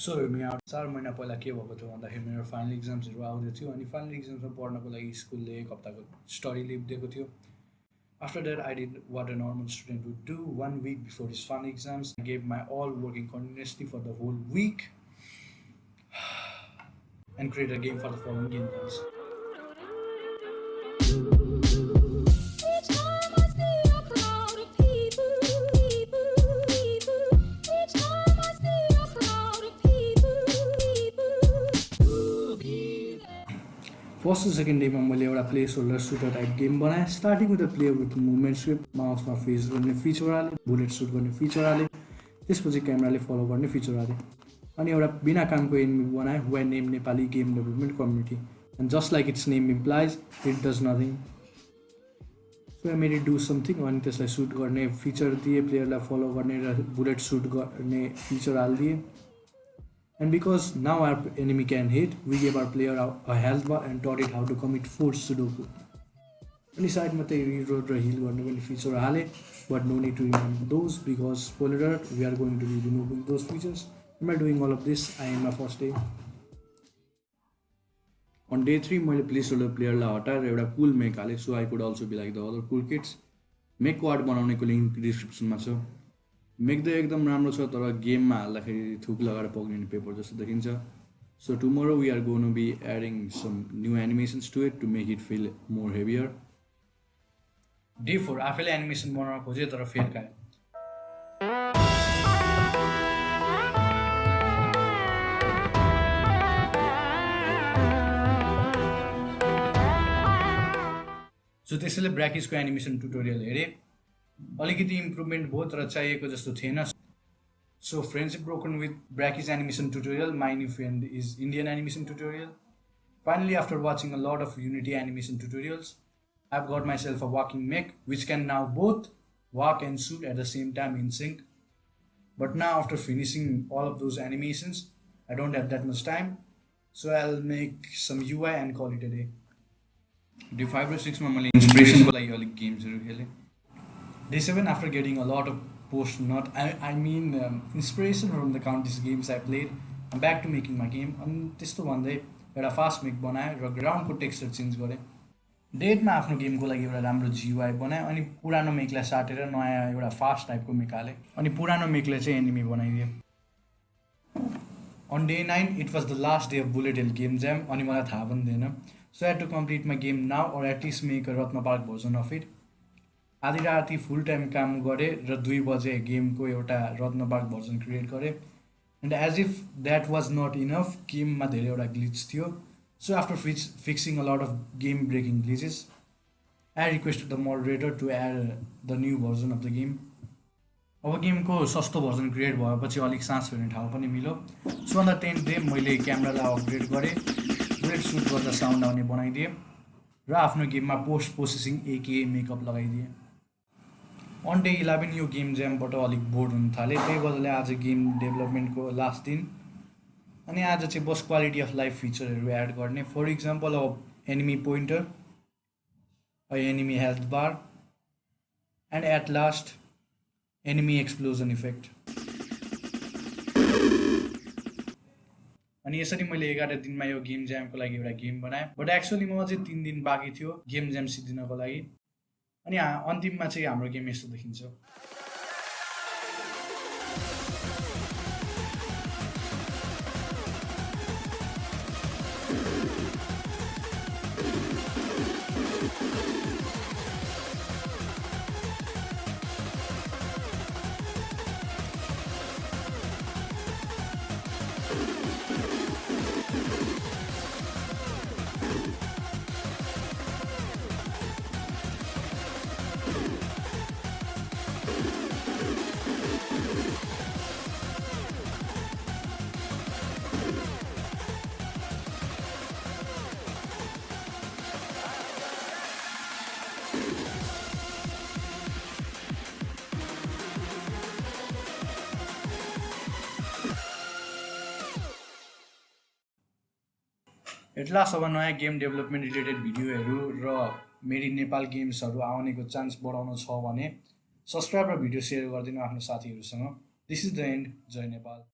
So यहाँ 4 महिना पहिला के भएको थियो भन्दाखेरि मेरो फाइनल इक्जाम्सहरू आउँदै थियो अनि फाइनल इक्जाम्समा पढ्नको लागि स्कुलले 1 हप्ताको स्टडी लिभ दिएको थियो. After that, I did what a normal student would do 1 week before his final exams. I gave my all working continuously for the whole week and created a game for the following game plans. First second डेमा मैले एउटा place holder shooter type game बनाएँ. Starting with the player with movement swipe, माउसमा face गर्ने feature हालेँ, bullet shoot गर्ने feature हालेँ, त्यसपछि क्यामेराले फलो गर्ने फिचर हालेँ. अनि एउटा बिना कामको एनिमी बनाएँ way name Nepali game development community. And just like it's name implies it does nothing. So I made it do something. अनि त्यसलाई सुट गर्ने फिचर दिएँ, प्लेयरलाई फलो गर्ने र बुलेट सुट गर्ने feature हालिदिएँ. And because now our enemy can hit, we gave our player a health bar and taught it how to commit 4 sudoku. Any side ma tai reload ra heal garnu pani feature hale, but no need to remember those because spoiler alert, we are going to be removing those features. Am I doing all of this? I am my first day. On day 3 मैले placeholder player लाई हटाएर एउटा cool mech हाले, so I could also be like the other cool kids. Mech quad बनाउनेको link description मा छ. Make त एकदम राम्रो छ तर गेममा हाल्दाखेरि थुक लगाएर पक्रिने पेपर जस्तो देखिन्छ. So tomorrow we are going to be adding some new animations to it to make it feel more heavier. Day 4 आफैले एनिमेसन बनाउन खोजेँ तर फेल खाएँ. सो त्यसैले ब्राकिजको एनिमेसन ट्युटोरियल हेरेँ. अलिकति इम्प्रुभमेन्ट भयो तर चाहिएको जस्तो थिएन. So friendship broken with Brackeys animation tutorial. My new friend is Indian animation tutorial. Finally after watching a lot of Unity animation tutorials I have got my self a walking mech which can now both walk and shoot at the same time in sync. But now after finishing all of those animations I don't have that much time. So I will make some UI and call it a day. Day 5 र 6 मा मैले इन्सपिरेसनको लागि अलिक गेम्सहरू खेलेँ. Day 7, after getting a lot of inspiration from the countless games I played, I'm back to making my game. अनि त्यस्तो भन्दै एउटा फास्ट मेक बनाएँ र ग्राउन्डको टेक्सचर चेन्ज गरेँ. डे 8 मा आफ्नो गेमको लागि एउटा राम्रो GUI बनाएँ अनि पुरानो मेकलाई साटेर नयाँ एउटा फास्ट टाइपको मेक हालेँ अनि पुरानो मेकलाई चाहिँ एनिमी बनाइदिएँ. On day 9, it was the last day of Bullet Hell game jam अनि मलाई थाहा पनि थिएन. So I had to complete my game now or at least make a Ratna Park version of it. आधी राति फुल time काम गरेँ र 2 बजे गेमको एउटा रत्नबाग भर्जन क्रिएट गरेँ. And as if that was not enough गेममा धेरैवटा ग्लिच थियो. So after fixing a lot of game breaking glitches I requested the moderator to add the new version of the game. अब गेमको सस्तो version create भएपछि अलिक सास फेर्ने ठाउँ पनि मिल्यो. सो अन्त 10th डे मैले क्यामेरालाई अपग्रेड गरेँ, बुलेट सुट गर्दा साउन्ड आउने बनाइदिएँ र आफ्नो गेममा पोस्ट प्रोसेसिङ एके मेकअप लगाइदिएँ. अन डे 11 यो गेम ज्यामबाट अलिक बोर्ड हुन थालेँ. त्यही बदलले आज गेम डेभलपमेन्टको लास्ट दिन अनि आज चाहिँ बस क्वालिटी अफ लाइफ फिचरहरू एड गर्ने. फर इक्जाम्पल अब enemy pointer, a enemy health bar and at last enemy explosion effect. अनि यसरी मैले 11 दिनमा यो गेम ज्यामको लागि एउटा गेम बनाएँ. बट एक्चुअली म अझै 3 दिन बाँकी थियो गेम ज्याम सिद्धिनको लागि. अनि अन्तिममा चाहिँ हाम्रो गेम यस्तो देखिन्छ. एटलास्ट अब नयाँ गेम डेभलपमेन्ट रिलेटेड भिडियोहरू र मेरी नेपाल गेम्सहरू आउनेको चान्स बढाउन छ भने सब्सक्राइब र भिडियो सेयर गरिदिनु आफ्नो साथीहरूसँग. This is the end. जय नेपाल.